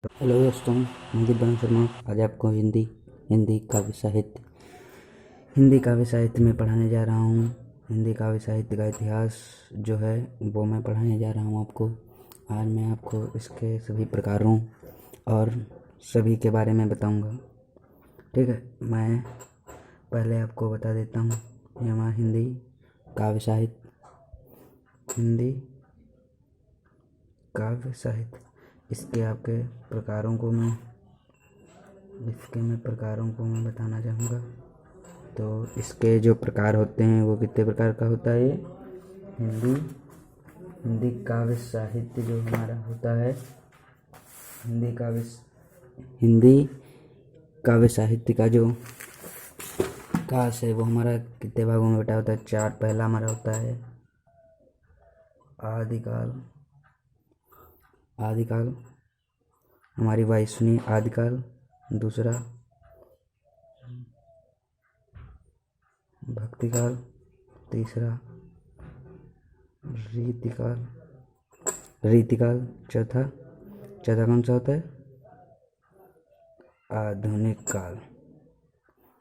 Hello दोस्तों, मैं दीपान शर्मा आज आपको हिंदी काव्य साहित्य में पढ़ाने जा रहा हूँ। हिंदी काव्य साहित्य का इतिहास जो है वो मैं पढ़ाने जा रहा हूँ आपको। आज मैं आपको इसके सभी प्रकारों और सभी के बारे में बताऊँगा। ठीक है, मैं पहले आपको बता देता हूँ ये हमारा हिंदी काव्य साहित्य इसके प्रकारों को मैं बताना चाहूँगा। तो इसके जो प्रकार होते हैं वो कितने प्रकार का होता है। हिंदी हिंदी काव्य साहित्य जो हमारा होता है, हिंदी काव्य साहित्य का जो काश है वो हमारा कितने भागों में बटा होता है। 4। पहला हमारा होता है आदिकाल, हमारी बात सुनिए। आदिकाल, दूसरा भक्तिकाल, तीसरा रीतिकाल, चौथा कौन सा होता है, आधुनिक काल।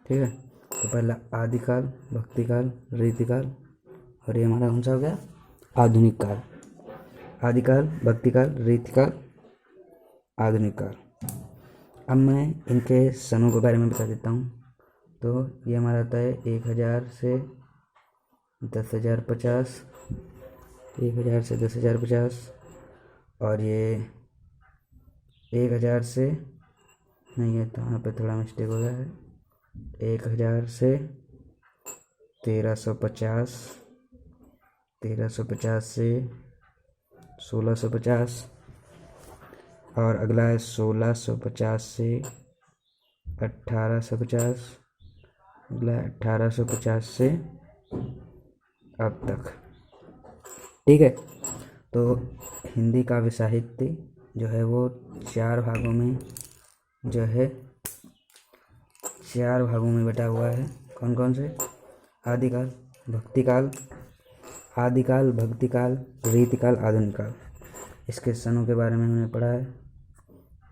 ठीक है, तो पहला आदिकाल, भक्तिकाल, रीतिकाल और ये हमारा कौन सा हो गया, आधुनिक काल। आदिकाल, भक्तिकाल, रीतिकाल, आधुनिक काल। अब मैं इनके सनों के बारे में बता देता हूँ। तो ये हमारा आता है 1000 से 10,050, 1000 से 10,050 और ये 1000 से नहीं है, तो यहाँ पे थोड़ा मिस्टेक हो गया है। 1000 से 1350, 1350 से 1650 और अगला है 1650 से 1850, अगला 1850 से अब तक। ठीक है, तो हिंदी काव्य साहित्य जो है वो 4 भागों में बटा हुआ है। कौन कौन से, आदिकाल, भक्तिकाल, रीतिकाल, आधुनिक काल। इसके सनों के बारे में हमने पढ़ा है।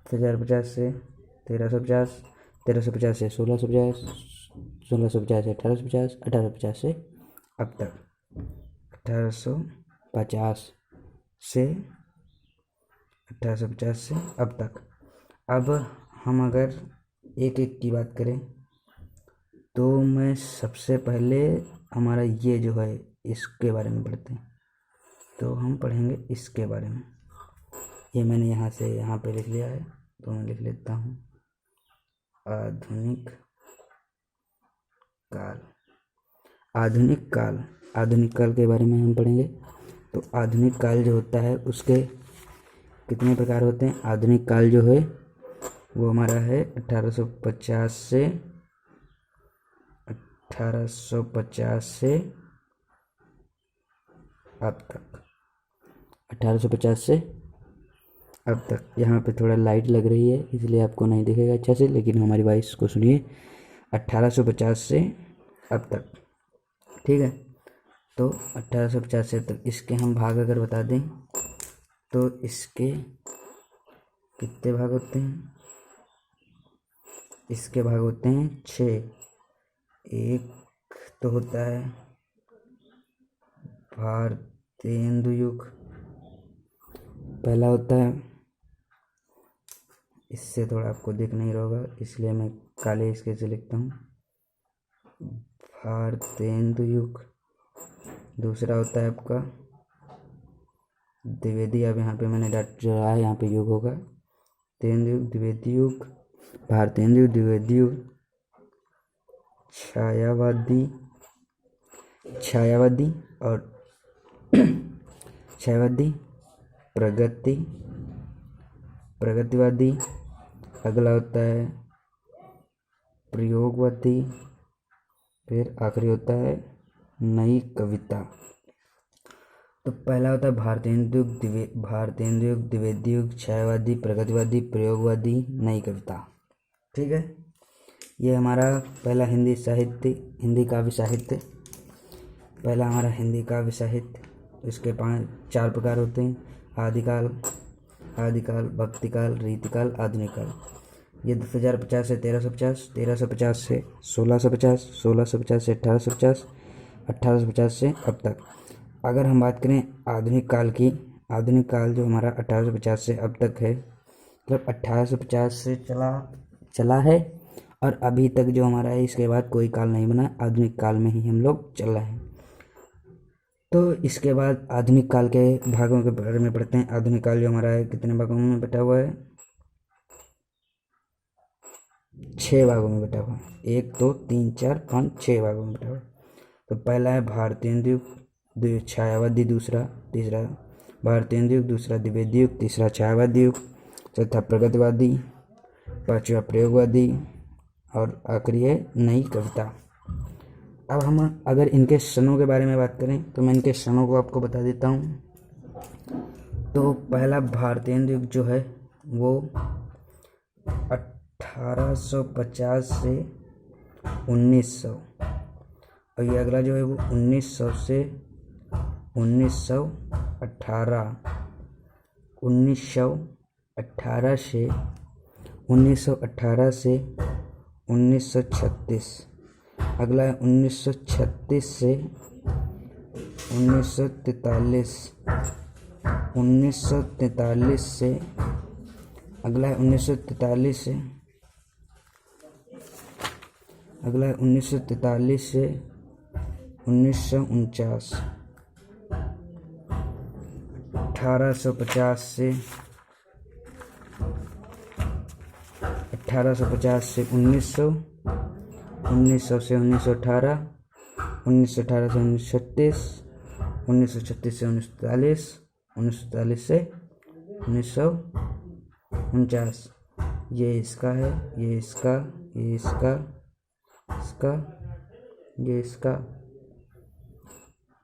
1050 से 1350, 1350 से 1650, 1650 से 1850, 1850 से अब तक, 1850 से अब तक। अब हम अगर एक एक की बात करें तो मैं सबसे पहले हमारा ये जो है इसके बारे में पढ़ते हैं। तो हम पढ़ेंगे इसके बारे में। ये मैंने यहाँ पे लिख लिया है, तो मैं लिख लेता हूँ आधुनिक काल के बारे में हम पढ़ेंगे। तो आधुनिक काल जो होता है उसके कितने प्रकार होते हैं। आधुनिक काल जो है वो हमारा है 1850 से अब तक, 1850 से अब तक। यहाँ पे थोड़ा लाइट लग रही है इसलिए आपको नहीं दिखेगा अच्छा से, लेकिन हमारी वॉइस को सुनिए। 1850 से अब तक। ठीक है, तो 1850 से अब तक इसके हम भाग अगर बता दें तो इसके कितने भाग होते हैं। इसके भाग होते हैं 6। एक तो होता है भारतेंदु युग, पहला होता है, इससे थोड़ा आपको दिख नहीं रहा होगा इसलिए मैं काले इसके से लिखता हूँ, भारतेंदु युग। दूसरा होता है आपका द्विवेदी। अब यहाँ पे मैंने डॉट जो है यहाँ पे युग होगा, तेंदु युग, द्विवेदी युग, भारतेंदु युग, द्विवेदी युग, छायावादी और प्रगतिवादी। अगला होता है प्रयोगवादी, फिर आखिरी होता है नई कविता। तो पहला होता है भारतेंदु युग, द्विवेदी युग, छायावादी, प्रगतिवादी, प्रयोगवादी, नई कविता। ठीक है, ये हमारा पहला हिंदी काव्य साहित्य। पहला हमारा हिंदी काव्य साहित्य, इसके 4 प्रकार होते हैं। आदिकाल, भक्तिकाल, रीतिकाल, आधुनिक काल। ये 10,050 से 1350, 1350 से 1650, 1650 से 1850, 1850 से अब तक। अगर हम बात करें आधुनिक काल की, आधुनिक काल जो हमारा 1850 से अब तक है, मतलब 1850 से चला है और अभी तक जो हमारा है, इसके बाद कोई काल नहीं बना, आधुनिक काल में ही हम लोग चल रहे हैं। तो इसके बाद आधुनिक काल के भागों के बारे में पढ़ते हैं। आधुनिक काल जो हमारा है कितने भागों में बटा हुआ है? 6 भागों में बटा हुआ है। 1 2 3 4 5 6 भागों में बटा हुआ है। तो पहला है भारतीय युग, छायावादी, दूसरा तीसरा भारतीय युग, दूसरा द्विवेदी युग, तीसरा छायावादी युग, चौथा प्रगतिवादी, पांचवा प्रयोगवादी और आखिरी है नई कविता। अब हम अगर इनके सनों के बारे में बात करें तो मैं इनके सनों को आपको बता देता हूँ। तो पहला भारतीय युग जो है वो 1850 से 1900, और ये अगला जो है वो 1900 से 1918, 1918 से 1918 से 1936। अगला है 1936 से 1943, 1943 से अगला है 1943 से अगला है 1943 से 1949, 1850 से 1900, 1900 से 1918, 1918 से 1936, 1936 से 1943, 1943 से 1949। ये इसका है, ये इसका, ये इसका, इसका, ये इसका।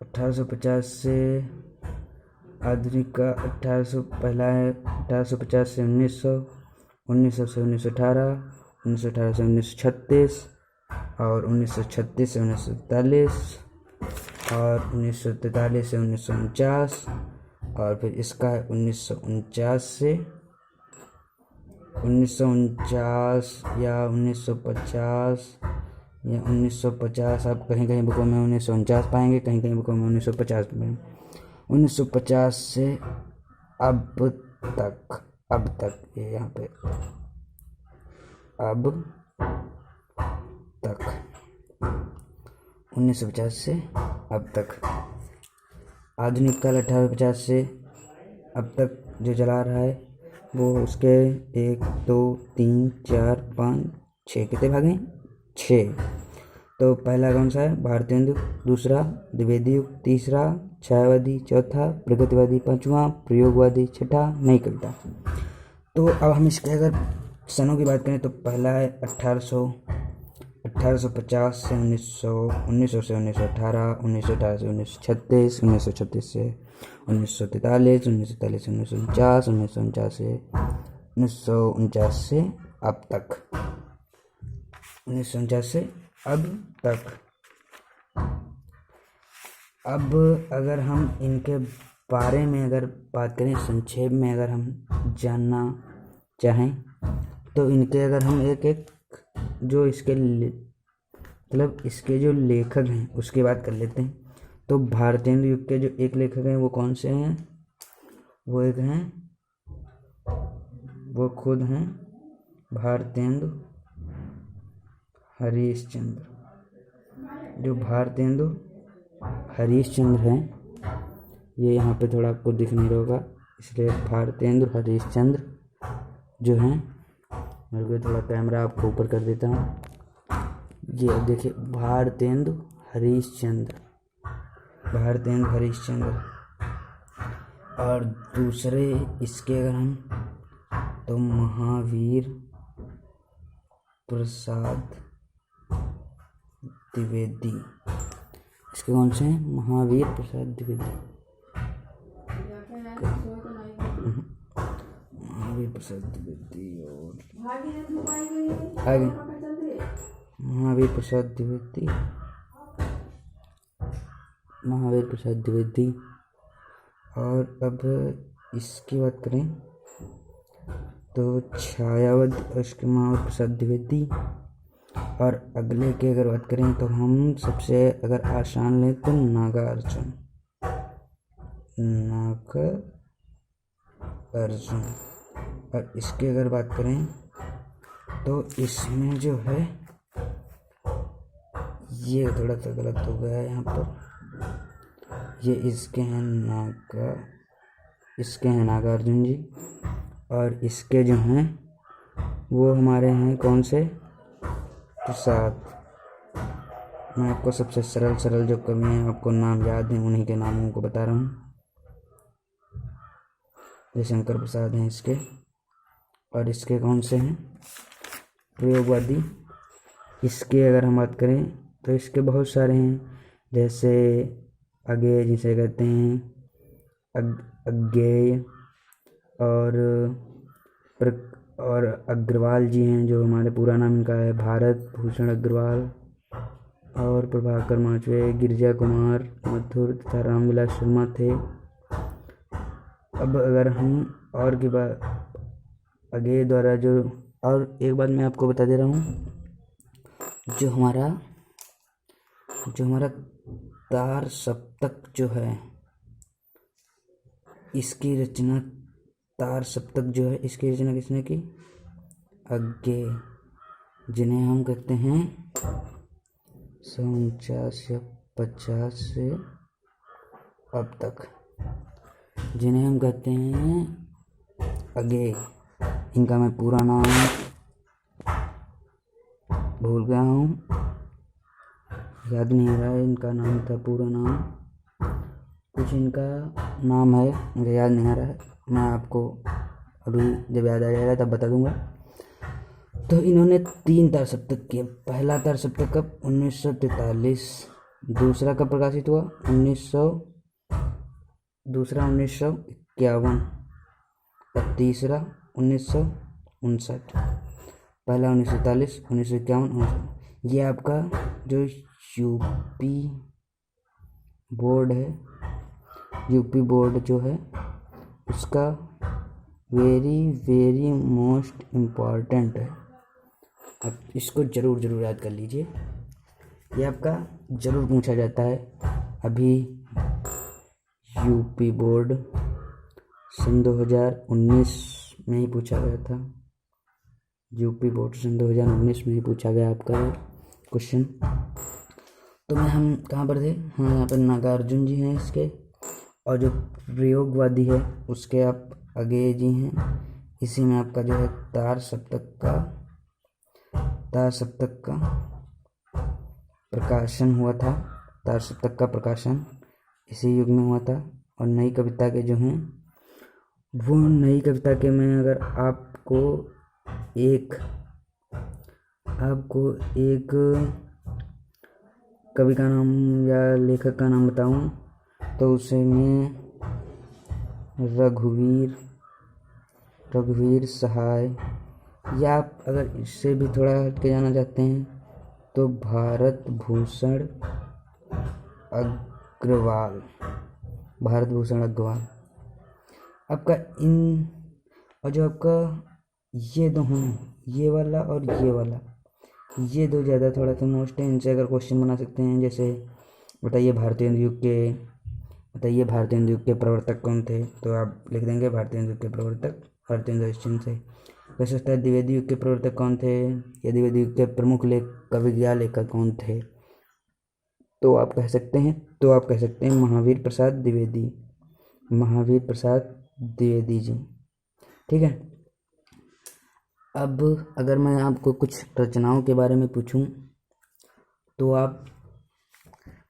1850 से आधुनिक का 1800 पहला है, 1850 से 1900, 1900 से 1918, 1918 से 1936 और 1936 से 1943 और 1943 से 1949, और फिर इसका है 1949 से 1949 या 1950 या 1950। आप कहीं कहीं बुकों में 1949 पाएंगे, कहीं कहीं बुकों में 1950 पाएंगे। 1950 से अब तक ये यहाँ पे अब तक 1950 से अब तक। आधुनिक काल 1850 से अब तक जो चला रहा है वो उसके 1 2 3 4 5 6 कितने भाग हैं? 6। तो पहला कौन सा है? भारतीय युग, दूसरा द्विवेदी युग, तीसरा छायावादी, चौथा प्रगतिवादी, पांचवा प्रयोगवादी, छठा नई कविता। तो अब हम इसके अगर सनों की बात करें तो पहला है 1850 से 1900, 1900 से 1918, 1918 से 1936, 1936 से 1943, 1943 से 1949, 1949 से 1949 से अब तक, 1949 से अब तक। अब अगर हम इनके बारे में अगर बात करें, संक्षेप में अगर हम जानना चाहें तो इनके अगर हम एक एक जो इसके मतलब इसके जो लेखक हैं उसकी बात कर लेते हैं। तो भारतीय युग के जो एक लेखक हैं वो कौन से हैं? वो एक हैं, वो खुद हैं भारतेंदु हरीशचंद्र। जो भारतेंदु हरीशचंद्र हैं, ये यहाँ पे थोड़ा आपको दिख नहीं रहा होगा, इसलिए भारतेंदु हरीशचंद्र जो हैं, मेरे को थोड़ा कैमरा आपको ऊपर कर देता हूँ। ये देखिए भारतेंदु हरीशचंद्र, भारतेंदु हरीशचंद्र। और दूसरे इसके अगर हम तो महावीर प्रसाद द्विवेदी, इसके कौन से हैं? महावीर प्रसाद द्विवेदी, महावीर प्रसाद द्विवेदी और आगे महावीर प्रसाद द्विवेदी, महावीर प्रसाद द्विवेदी। और अब इसकी बात करें तो छायावत उसके महावर प्रसाद द्विवेदी। और अगले की अगर बात करें तो हम सबसे अगर आसान लें तो नागार्जुन। और इसकी अगर बात करें तो इसमें जो है ये थोड़ा सा गलत हो गया है यहाँ पर। ये इसके हैं नागार्जुन जी। और इसके जो हैं वो हमारे हैं कौन से, प्रसाद। मैं आपको सबसे सरल जो कवि हैं आपको नाम याद हैं उन्हीं के नामों को बता रहा हूँ। जयशंकर प्रसाद हैं इसके। और इसके कौन से हैं, प्रयोगवादी। इसके अगर हम बात करें तो इसके बहुत सारे हैं, जैसे अज्ञेय जिसे कहते हैं अज्ञेय। और अग्रवाल जी हैं जो हमारे पूरा नाम इनका है भारत भूषण अग्रवाल। और प्रभाकर माचवे, गिरिजा कुमार मथुर तथा रामविलास शर्मा थे। अब अगर हम और की बात अज्ञेय द्वारा जो, और एक बात मैं आपको बता दे रहा हूँ, जो हमारा तार सप्तक जो है इसकी रचना, तार सप्तक जो है इसकी रचना किसने की, अज्ञेय, जिन्हें हम कहते हैं 149 या 50 से अब तक, जिन्हें हम कहते हैं अज्ञेय। इनका मैं पूरा नाम भूल गया हूँ, याद नहीं आ रहा है इनका नाम था, पूरा नाम कुछ इनका नाम है, मुझे याद नहीं आ रहा है। मैं आपको अभी जब याद आ जाएगा तब बता दूंगा। तो इन्होंने 3 तार सप्तक किए। पहला तार सप्तक कब, 1943। दूसरा कब प्रकाशित हुआ, 1951। और तीसरा 1959। पहला 1943, 1951, ये आपका जो यूपी बोर्ड जो है उसका वेरी मोस्ट इम्पॉर्टेंट है। आप इसको ज़रूर याद कर लीजिए, ये आपका ज़रूर पूछा जाता है। अभी यूपी बोर्ड सन 2019 में ही पूछा गया था। यूपी बोर्ड सन 2019 में ही पूछा गया आपका क्वेश्चन। तो हम कहाँ पर थे, हाँ यहाँ पर नागार्जुन जी हैं इसके। और जो प्रयोगवादी है उसके आप अज्ञेय जी हैं। इसी में आपका जो है तार सप्तक का प्रकाशन हुआ था। तार सप्तक का प्रकाशन इसी युग में हुआ था। और नई कविता के जो हैं वो नई कविता के में अगर आपको एक कवि का नाम या लेखक का नाम बताऊं तो उसे मैं रघुवीर सहाय, या आप अगर इससे भी थोड़ा हट के जाना चाहते हैं तो भारत भूषण अग्रवाल। आपका इन, और जो आपका ये दो हैं, ये वाला और ये वाला, ये दो ज़्यादा थोड़ा सा मोस्ट है। इनसे अगर क्वेश्चन बना सकते हैं, जैसे बताइए भारतीय हिंदू युग के प्रवर्तक कौन थे, तो आप लिख देंगे भारतीय हिंदू युग के प्रवर्तक भारतीय हिंदू हिस्ट्री से। कह सकता है द्विवेदी युग के प्रवर्तक कौन थे, या द्विवेदी युग के प्रमुख कवि या लेखक कौन थे, तो आप कह सकते हैं महावीर प्रसाद द्विवेदी जी। ठीक है। अब अगर मैं आपको कुछ रचनाओं के बारे में पूछूं तो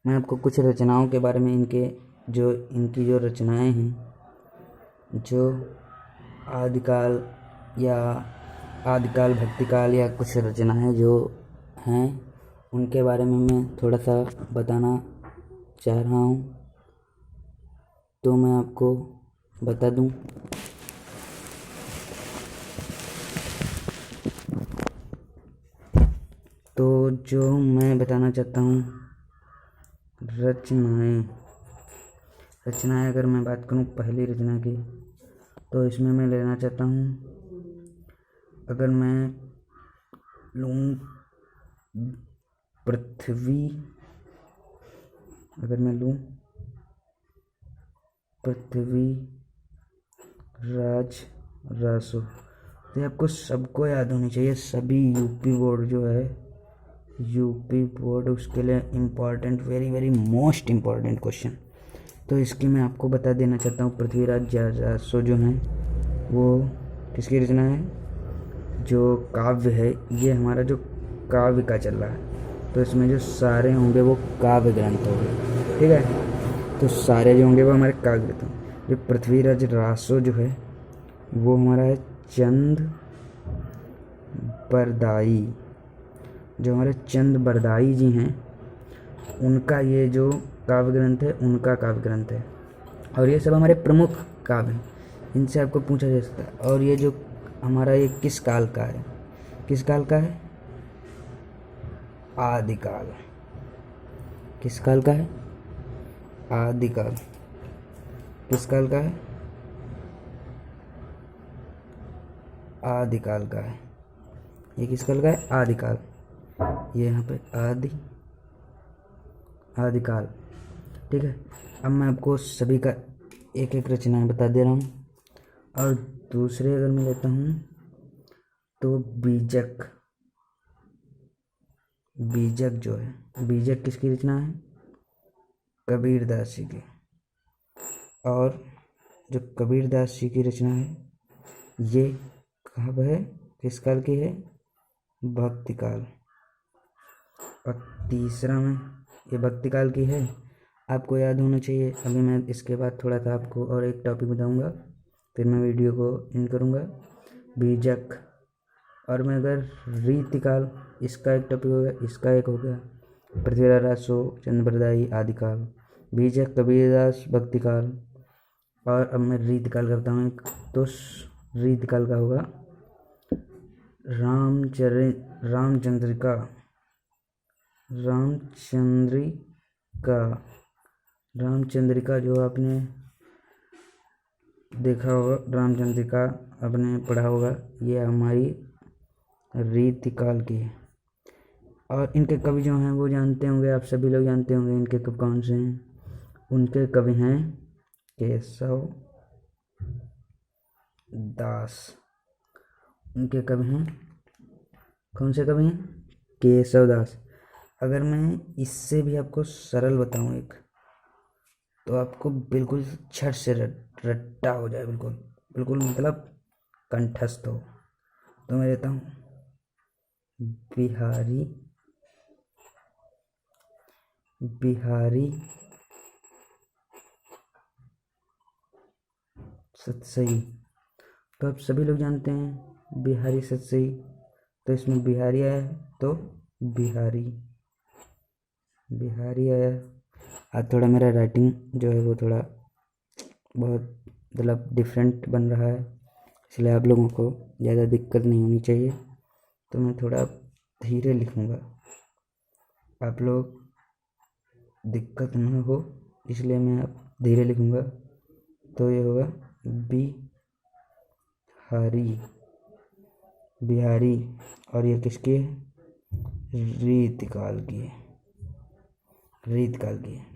मैं आपको कुछ रचनाओं के बारे में इनकी जो रचनाएं हैं, जो आदिकाल भक्तिकाल या कुछ रचनाएं जो हैं उनके बारे में मैं थोड़ा सा बताना चाह रहा हूँ। तो मैं आपको बता दूं, तो जो मैं बताना चाहता हूँ रचनाएं अगर मैं बात करूँ पहली रचना की, तो इसमें मैं लेना चाहता हूँ अगर मैं लूँ पृथ्वी, अगर मैं लूँ पृथ्वी राज रासो, तो ये आपको सबको याद होनी चाहिए। सभी यूपी बोर्ड जो है, यूपी बोर्ड, उसके लिए important, very very most important question. तो इसकी मैं आपको बता देना चाहता हूँ। पृथ्वीराज रासो जो हैं वो किसकी रचना है? जो काव्य है, ये हमारा जो काव्य का चल रहा है, तो इसमें जो सारे होंगे वो काव्य ग्रंथ होंगे, ठीक है। तो सारे जो होंगे वो हमारे काव्य ग्रंथ होंगे। जो पृथ्वीराज रासो जो है वो हमारा है चंद बरदाई। जो हमारे चंद बरदाई जी हैं, उनका ये जो काव्य ग्रंथ है, उनका काव्य ग्रंथ है। और ये सब हमारे प्रमुख काव्य हैं, इनसे आपको पूछा जा सकता है। और ये जो हमारा ये किस काल का है? किस काल का है? आदिकाल। किस काल का है? आदिकाल। किस काल का है? आदिकाल का है। ये किस काल का है? आदिकाल। ये यहाँ पे आदिकाल, ठीक है। अब मैं आपको सभी का एक एक रचनाएं बता दे रहा हूँ। और दूसरे अगर मैं लेता हूँ तो बीजक। बीजक जो है, बीजक किसकी रचना है? कबीरदास जी की। और जो कबीरदास जी की रचना है, ये कब है? किस काल की है? भक्ति काल। और तीसरा में ये भक्ति काल की है, आपको याद होना चाहिए। अभी मैं इसके बाद थोड़ा सा आपको और एक टॉपिक बताऊंगा, फिर मैं वीडियो को इन करूंगा। बीजक। और मैं अगर रीतिकाल, इसका एक टॉपिक हो गया, इसका एक हो गया। पृथ्वीराज रासो, चंद्रबरदाई, आदिकाल, बीजक, कबीरदास, भक्तिकाल। और अब मैं रीतिकाल करता हूँ एक, तो रीतिकाल का होगा रामचंद्रिका। रामचंद्रिका जो आपने देखा होगा, रामचंद्रिका आपने पढ़ा होगा, ये हमारी रीतिकाल की है। और इनके कवि जो हैं वो जानते होंगे, आप सभी लोग जानते होंगे इनके कवि कौन से हैं। उनके कवि हैं केशव दास। उनके कवि हैं, कौन से कवि हैं? केशव दास। अगर मैं इससे भी आपको सरल बताऊं एक, तो आपको बिल्कुल झट से रट्टा हो जाए, बिल्कुल बिल्कुल, मतलब कंठस्थ हो। तो मैं देता हूँ बिहारी सतसई। तो आप सभी लोग जानते हैं बिहारी सतसई, तो इसमें बिहारी आया है, तो बिहारी आया। आज थोड़ा मेरा राइटिंग जो है वो थोड़ा बहुत मतलब डिफरेंट बन रहा है, इसलिए आप लोगों को ज़्यादा दिक्कत नहीं होनी चाहिए। तो मैं थोड़ा धीरे लिखूँगा, आप लोग दिक्कत ना हो, इसलिए मैं अब धीरे लिखूँगा। तो ये होगा बिहारी। और ये किसकी है? रीतिकाल की है।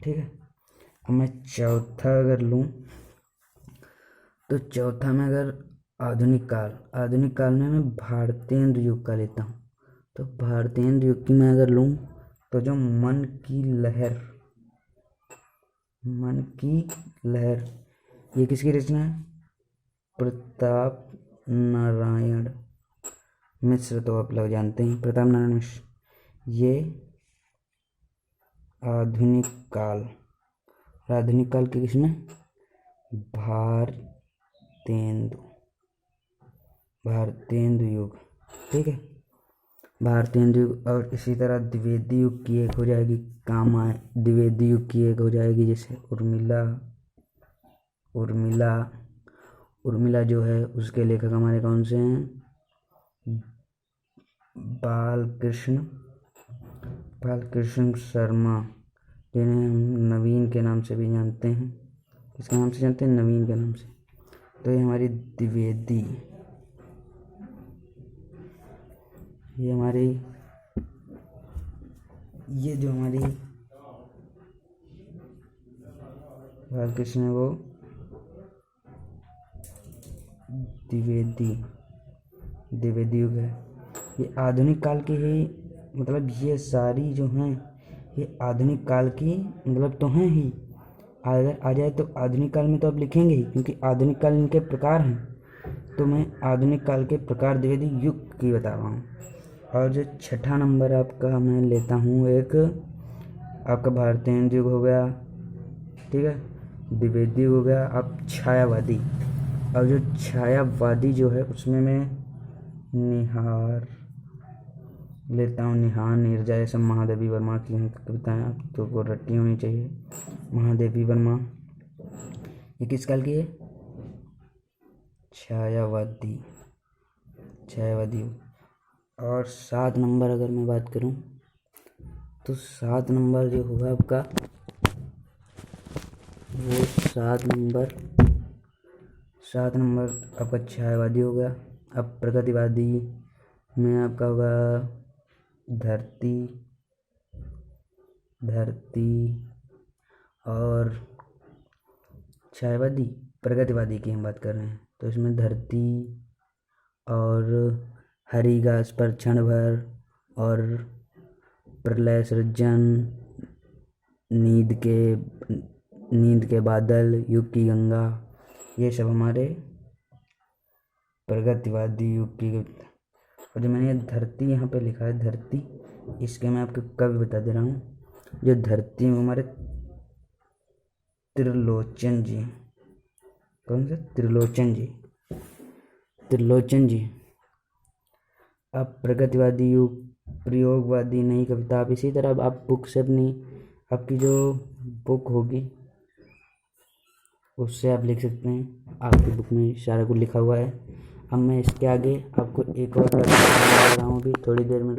ठीक है। अब मैं चौथा अगर लूँ, तो चौथा में अगर आधुनिक काल में मैं भारतेंद्र युग का लेता हूँ। तो भारतेंद्र युग की मैं अगर लूँ, तो जो मन की लहर, ये किसकी रचना है? प्रताप नारायण मिश्र। तो आप लोग जानते हैं प्रताप नारायण मिश्र। ये आधुनिक काल की किसमें? भारतेंदु युग, ठीक है। भारतेंदु युग। और इसी तरह द्विवेदी युग की एक हो जाएगी, द्विवेदी युग की एक हो जाएगी, जैसे उर्मिला जो है, उसके लेखक हमारे कौन से हैं? बालकृष्ण शर्मा, जिन्हें हम नवीन के नाम से भी जानते हैं। किसके नाम से जानते हैं? नवीन के नाम से। तो ये हमारी द्विवेदी ये हमारी, ये जो हमारी बालकृष्ण है वो द्विवेदी युग है। ये आधुनिक काल की ही, मतलब ये सारी जो हैं ये आधुनिक काल की मतलब तो हैं ही। अगर आ जाए तो आधुनिक काल में तो आप लिखेंगे ही, क्योंकि आधुनिक काल इनके प्रकार हैं। तो मैं आधुनिक काल के प्रकार द्विवेदी युग की बता रहा हूँ। और जो छठा नंबर आपका मैं लेता हूँ, एक आपका भारतीय युग हो गया, ठीक है, द्विवेदी हो गया, अब छायावादी। और जो छायावादी जो है उसमें मैं निहार लेता हूँ, निहार नीरजा, ये सब महादेवी वर्मा की हैं कविताएँ, आप तो वो रट्टी होनी चाहिए। महादेवी वर्मा ये किस काल की है? छायावादी। और 7 नंबर अगर मैं बात करूँ तो 7 नंबर जो होगा आपका वो 7 नंबर आपका छायावादी हो गया। अब प्रगतिवादी में आपका होगा धरती और छायावादी प्रगतिवादी की हम बात कर रहे हैं, तो इसमें धरती और हरी घास पर क्षण भर और प्रलय सृजन, नींद के बादल, युग की गंगा, ये सब हमारे प्रगतिवादी युग की। और जो मैंने धरती यहाँ पे लिखा है, धरती, इसके मैं आपको कवि बता दे रहा हूँ। जो धरती में हमारे त्रिलोचन जी, कौन से? त्रिलोचन जी। अब प्रगतिवादी युग, प्रयोगवादी नई कविता। आप इसी तरह आप बुक से अपनी, आपकी जो बुक होगी उससे आप लिख सकते हैं। आपकी बुक में सारा कुछ लिखा हुआ है। अब मैं इसके आगे आपको एक और टॉपिक बता रहा हूँ, अभी थोड़ी देर में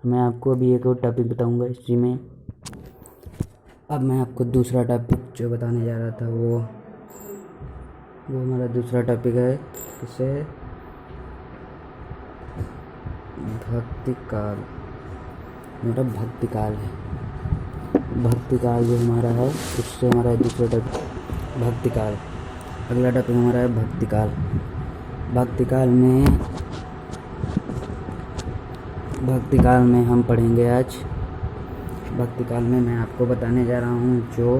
मैं आपको अभी एक और टॉपिक बताऊँगा हिस्ट्री में। अब मैं आपको दूसरा टॉपिक जो बताने जा रहा था वो हमारा दूसरा टॉपिक है, किसे? भक्तिकाल। मेरा भक्तिकाल है। भक्तिकाल जो हमारा है उससे हमारा दूसरा टॉपिक भक्तिकाल। अगला टॉपिक हमारा है भक्तिकाल। भक्तिकाल में हम पढ़ेंगे आज। भक्तिकाल में मैं आपको बताने जा रहा हूँ जो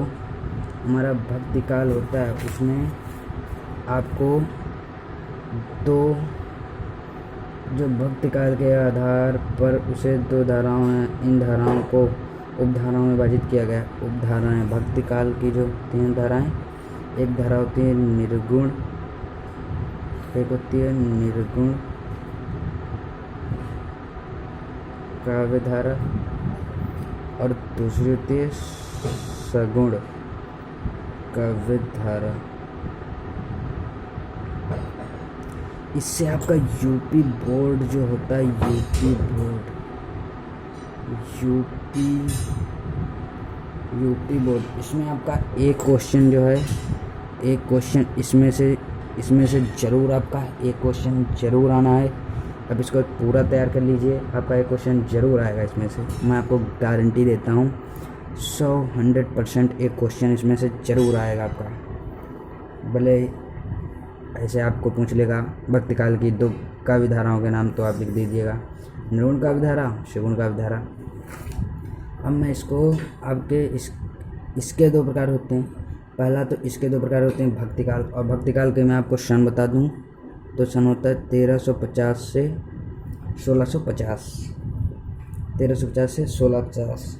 हमारा भक्तिकाल होता है उसमें आपको दो, जो भक्तिकाल के आधार पर उसे 2 धाराओं हैं, इन धाराओं को उपधाराओं में विभाजित किया गया। उपधाराएं भक्तिकाल की जो 3 धाराएं, एक धारा होती है निर्गुण, एक होती है निर्गुण काव्य धारा और दूसरी होती है सगुण काव्य धारा। इससे आपका यूपी बोर्ड जो होता है, यूपी बोर्ड, इसमें आपका एक क्वेश्चन जो है, एक क्वेश्चन इसमें से ज़रूर आपका एक क्वेश्चन ज़रूर आना है। अब इसको पूरा तैयार कर लीजिए, आपका एक क्वेश्चन ज़रूर आएगा इसमें से, मैं आपको गारंटी देता हूँ। 100% एक क्वेश्चन इसमें से ज़रूर आएगा आपका। भले ऐसे आपको पूछ लेगा भक्तिकाल की 2 काव्य धाराओं के नाम, तो आप लिख दीजिएगा निर्गुण काव्य धारा, सगुण काव्य धारा। अब मैं इसको आपके इसके 2 प्रकार होते हैं। पहला तो इसके 2 प्रकार होते हैं भक्तिकाल, और भक्तिकाल के मैं आपको सन बता दूं तो सन होता है 1350 से 1650। 1350 से 1650।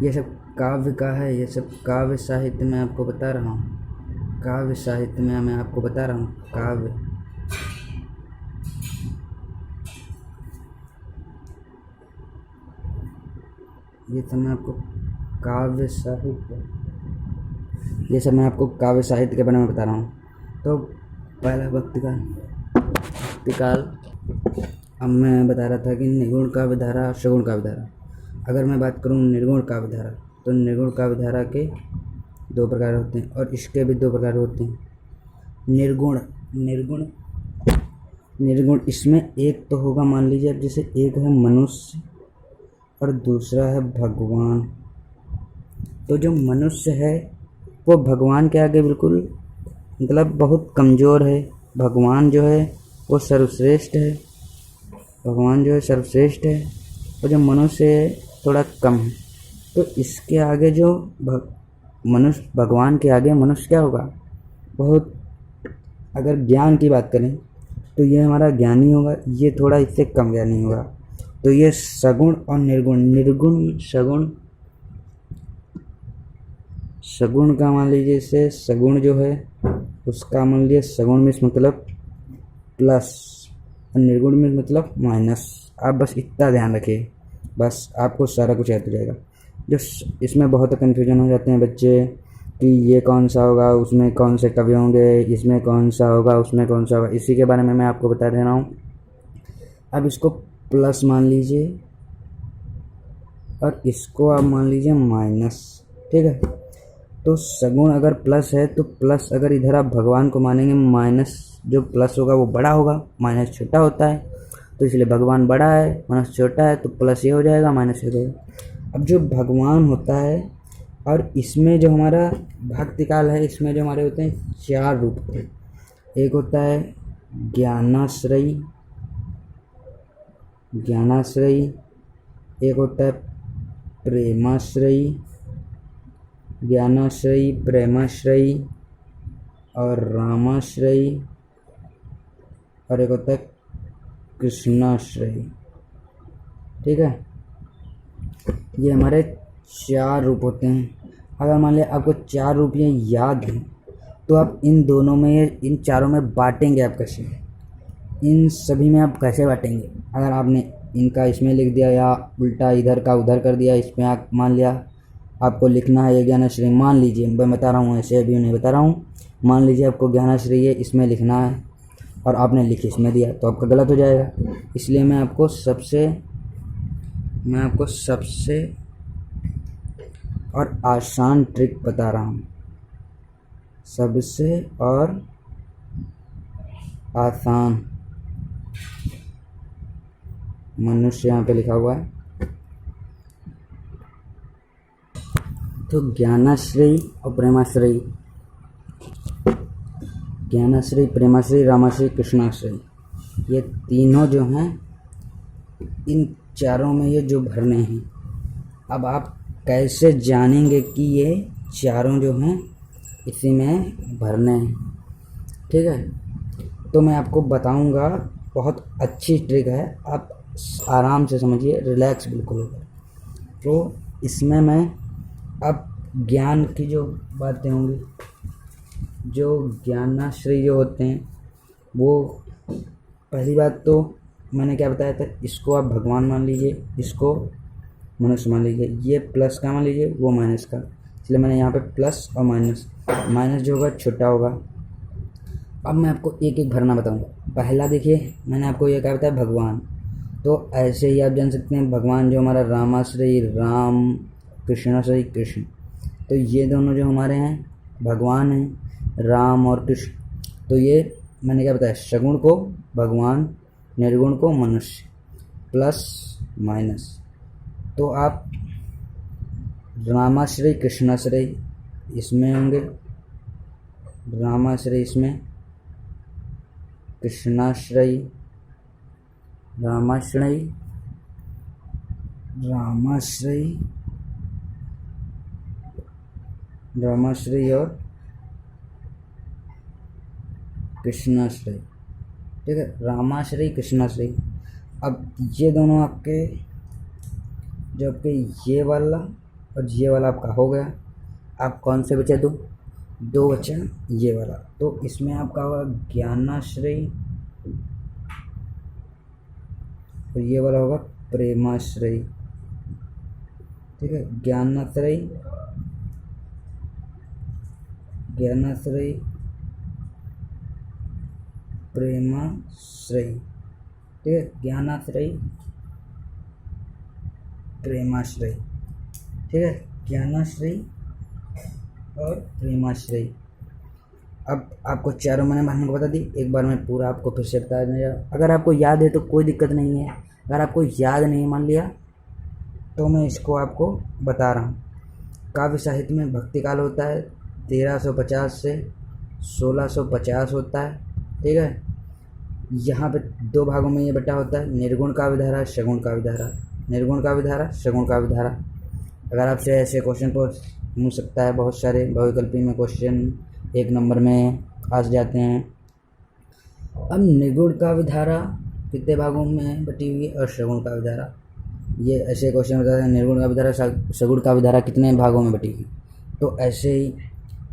ये सब काव्य का है, ये सब काव्य साहित्य में आपको बता रहा हूँ। काव्य साहित्य में मैं आपको बता रहा हूँ, काव्य। ये सब मैं आपको काव्य साहित्य के बारे में बता रहा हूँ। तो पहला भक्तिकाल। अब मैं बता रहा था कि निर्गुण काव्य धारा, सगुण काव्य धारा। अगर मैं बात करूँ निर्गुण काव्य धारा, तो निर्गुण काव्य धारा के 2 प्रकार होते हैं और इसके भी 2 प्रकार होते हैं। निर्गुण निर्गुण इसमें एक तो होगा, मान लीजिए अब जैसे एक है मनुष्य और दूसरा है भगवान। तो जो मनुष्य है वो भगवान के आगे बिल्कुल मतलब बहुत कमज़ोर है। भगवान जो है वो सर्वश्रेष्ठ है, भगवान जो है सर्वश्रेष्ठ है, और जो मनुष्य है थोड़ा कम है। तो इसके आगे जो मनुष्य, भगवान के आगे मनुष्य क्या होगा, बहुत। अगर ज्ञान की बात करें तो ये हमारा ज्ञानी होगा, ये थोड़ा इससे कम ज्ञानी होगा। तो ये सगुण और निर्गुण, निर्गुण सगुण, सगुण का मान लीजिए इसे सगुण जो है उसका मान लीजिए सगुण में मतलब प्लस और निर्गुण में मतलब माइनस। आप बस इतना ध्यान रखिए, बस आपको सारा कुछ याद हो जाएगा। जो इसमें बहुत कन्फ्यूजन हो जाते हैं बच्चे कि ये कौन सा होगा, उसमें कौन से कवि होंगे, इसमें कौन सा होगा, उसमें कौन सा होगा, इसी के बारे में मैं आपको बता दे रहा हूँ। अब इसको प्लस मान लीजिए और इसको आप मान लीजिए माइनस, ठीक है। तो सगुण अगर प्लस है तो प्लस, अगर इधर आप भगवान को मानेंगे, माइनस जो प्लस होगा वो बड़ा होगा, माइनस छोटा होता है, तो इसलिए भगवान बड़ा है, माइनस छोटा है, तो प्लस ये हो जाएगा, माइनस ये हो जाएगा। अब जो भगवान होता है और इसमें जो हमारा भक्ति काल है, इसमें जो हमारे होते हैं 4 रूप होते हैं। एक होता है ज्ञानाश्रयी, ज्ञानाश्रयी, एक होता है प्रेमाश्रयी, ज्ञानाश्रयी, प्रेमाश्रयी और रामाश्रयी, और एक होता है कृष्णाश्रयी, ठीक है। ये हमारे 4 रूप होते हैं। अगर मान लिया आपको 4 रूप ये याद हैं तो आप इन दोनों में, इन चारों में बांटेंगे आप कैसे, इन सभी में आप कैसे बांटेंगे। अगर आपने इनका इसमें लिख दिया या उल्टा इधर का उधर कर दिया, इसमें आप मान लिया आपको लिखना है ये ज्ञानाश्रय, मान लीजिए मैं बता रहा हूँ, ऐसे अभी नहीं बता रहा हूँ, मान लीजिए आपको ज्ञानाश्रय इसमें लिखना है और आपने लिख इसमें दिया तो आपका गलत हो जाएगा। इसलिए मैं आपको सबसे और आसान ट्रिक बता रहा हूँ, सबसे और आसान। मनुष्य यहाँ पे लिखा हुआ है, तो ज्ञानाश्रयी और प्रेमाश्रयी, ज्ञानाश्रयी, प्रेमाश्रयी, रामाश्रयी, कृष्णाश्रयी, ये तीनों जो हैं इन चारों में ये जो भरने हैं। अब आप कैसे जानेंगे कि ये चारों जो हैं इसी में भरने हैं, ठीक है। तो मैं आपको बताऊंगा, बहुत अच्छी ट्रिक है, आप आराम से समझिए, रिलैक्स बिल्कुल होकर। तो इसमें मैं अब ज्ञान की जो बातें होंगी, जो ज्ञानाश्रय जो होते हैं वो, पहली बात तो मैंने क्या बताया था, इसको आप भगवान मान लीजिए, इसको मनुष्य मान लीजिए, ये प्लस का मान लीजिए, वो माइनस का, इसलिए मैंने यहाँ पे प्लस और माइनस, माइनस जो होगा छोटा होगा। अब मैं आपको एक एक भरना बताऊंगा। पहला देखिए, मैंने आपको ये कहा बताया भगवान, तो ऐसे ही आप जान सकते हैं भगवान जो हमारा रामाश्रयी राम, कृष्णाश्रयी कृष्ण, तो ये दोनों जो हमारे हैं भगवान हैं, राम और कृष्ण। तो ये मैंने क्या बताया, सगुण को भगवान, निर्गुण को मनुष्य, प्लस माइनस। तो आप रामाश्रय कृष्णाश्रय इसमें होंगे, रामाश्रय इसमें, कृष्णाश्रय, रामाश्रय, रामाश्रय, रामाश्रय और कृष्णाश्रय, ठीक है, रामाश्रय कृष्णाश्रय। अब ये दोनों आपके, जो आपके ये वाला और ये वाला आपका हो गया। आप कौन से बचे, दो बचे ये वाला, तो इसमें आपका होगा ज्ञानाश्रय और ये वाला होगा प्रेमाश्रय, ठीक है। ज्ञानाश्रय, ज्ञानाश्रय, प्रेमाश्रय, ठीक है, ज्ञानाश्रय, प्रेमाश्रय, ठीक है, ज्ञानाश्रय और प्रेमाश्रय। अब आपको चारों मैंने हमको बता दी, एक बार मैं पूरा आपको फिर से बता दूँ। अगर आपको याद है तो कोई दिक्कत नहीं है, अगर आपको याद नहीं मान लिया तो मैं इसको आपको बता रहा हूँ। काव्य साहित्य में भक्ति काल होता है 1350 से 1650 होता है, ठीक है। यहाँ पे दो भागों में ये बटा होता है, निर्गुण काव्य धारा, सगुण काव्य धारा, निर्गुण काव्य धारा, सगुण काव्य धारा। अगर आपसे ऐसे क्वेश्चन पूछ सकता है, बहुत सारे बहुविकल्पी में क्वेश्चन 1 नंबर में आ जाते हैं। अब निर्गुण काव्य धारा कितने भागों में बटी हुई है और सगुण काव्य धारा, ये ऐसे क्वेश्चन होता है, निर्गुण काव्य धारा सगुण काव्य धारा कितने भागों में बटी हुई। तो ऐसे ही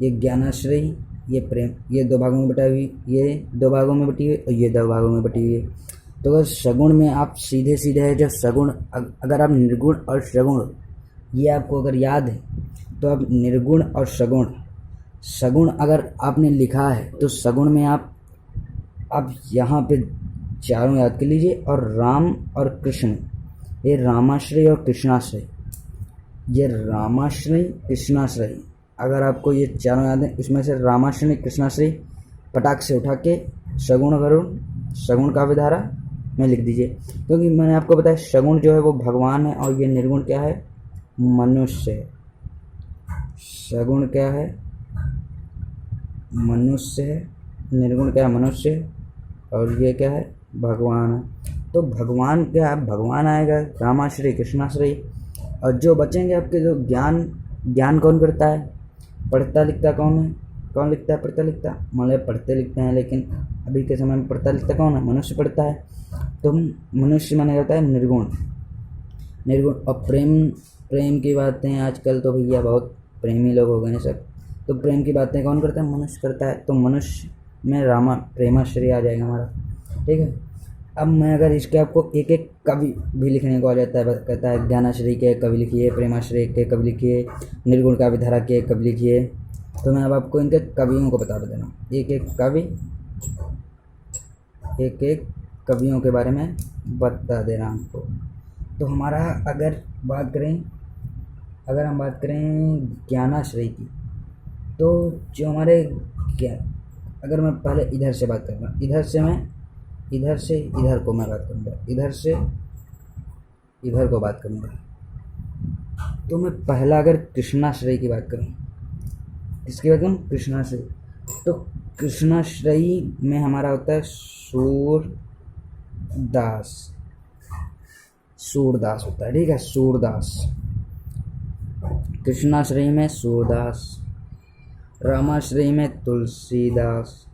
ये ज्ञानाश्रयी, ये प्रेम, ये 2 भागों में बटा हुई, ये 2 भागों में बटी हुई और ये 2 भागों में बटी हुई है। तो अगर सगुण में आप सीधे सीधे है जो सगुण, अगर आप निर्गुण और सगुण ये आपको अगर याद है तो आप निर्गुण और सगुण अगर आपने लिखा है तो सगुण में आप यहाँ पे चारों याद कर लीजिए। और राम और कृष्ण, ये रामाश्रय और कृष्णाश्रय, ये रामाश्रय कृष्णाश्रय, अगर आपको ये चारों याद है, इसमें से रामाश्रय कृष्णाश्रय पटाख से उठा के सगुण करुण सगुण काव्य धारा में लिख दीजिए। क्योंकि मैंने आपको बताया सगुण जो है वो भगवान है और ये निर्गुण क्या है, मनुष्य। सगुण क्या है, मनुष्य है, निर्गुण क्या है, मनुष्य, और ये क्या है, भगवान है। तो भगवान क्या है, भगवान आएगा, रामाश्रय कृष्णाश्रय। और जो बचेंगे आपके जो ज्ञान कौन करता है, पढ़ता लिखता कौन है, कौन लिखता है, पढ़ता लिखता, मान लो पढ़ते लिखते हैं, लेकिन अभी के समय में पढ़ता लिखता कौन है, मनुष्य पढ़ता है। तो मनुष्य माना जाता है निर्गुण। और प्रेम की बातें आजकल तो भैया बहुत प्रेमी लोग हो गए हैं सब, तो प्रेम की बातें कौन करता है, मनुष्य करता है। तो मनुष्य में प्रेमाश्रय आ जाएगा हमारा, ठीक है। अब मैं अगर इसके आपको एक एक कवि भी लिखने को आ जाता है, कहता है ज्ञानाश्रय के कवि लिखिए, प्रेमाश्रय के कवि लिखिए, निर्गुण काव्य धारा के कवि लिखिए। तो मैं अब आपको इनके कवियों को बता देना, एक एक कवियों के बारे में बता दे रहा हूँ आपको। तो हमारा अगर हम बात करें ज्ञानाश्रय की, तो जो हमारे अगर मैं पहले इधर से बात करूँगा, इधर से इधर को मैं बात करूँगा, इधर से इधर को बात करूँगा। तो मैं पहला अगर कृष्णाश्रय की बात करूँ, किसकी बात करूँ, कृष्णाश्रय। तो कृष्णाश्रय में हमारा होता है सूरदास होता है, ठीक है, सूरदास। कृष्णाश्रय में सूरदास, रामाश्रय में तुलसीदास,